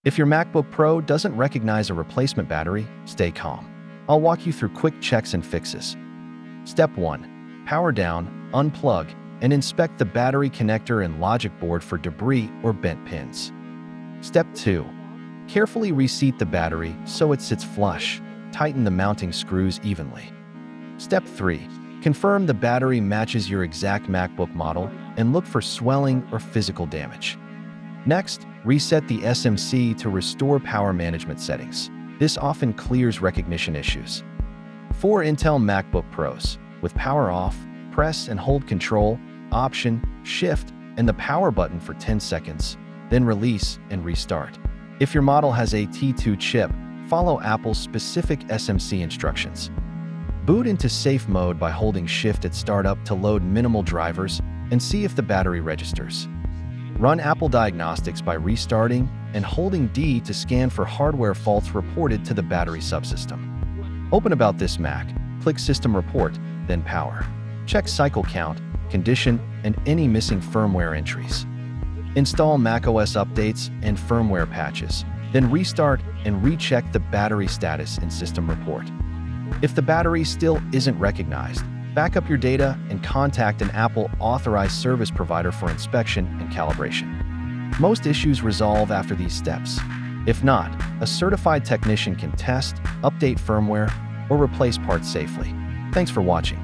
If your MacBook Pro doesn't recognize a replacement battery, stay calm. I'll walk you through quick checks and fixes. Step 1. Power down, unplug, and inspect the battery connector and logic board for debris or bent pins. Step 2. Carefully reseat the battery so it sits flush. Tighten the mounting screws evenly. Step 3. Confirm the battery matches your exact MacBook model and look for swelling or physical damage. Next, reset the SMC to restore power management settings. This often clears recognition issues. For Intel MacBook Pros, with power off, press and hold Control, Option, Shift, and the power button for 10 seconds, then release and restart. If your model has a T2 chip, follow Apple's specific SMC instructions. Boot into safe mode by holding Shift at startup to load minimal drivers and see if the battery registers. Run Apple Diagnostics by restarting and holding D to scan for hardware faults reported to the battery subsystem. Open About This Mac, click System Report, then Power. Check cycle count, condition, and any missing firmware entries. Install macOS updates and firmware patches, then restart and recheck the battery status in System Report. If the battery still isn't recognized, back up your data and contact an Apple authorized service provider for inspection and calibration. Most issues resolve after these steps. If not, a certified technician can test, update firmware, or replace parts safely. Thanks for watching.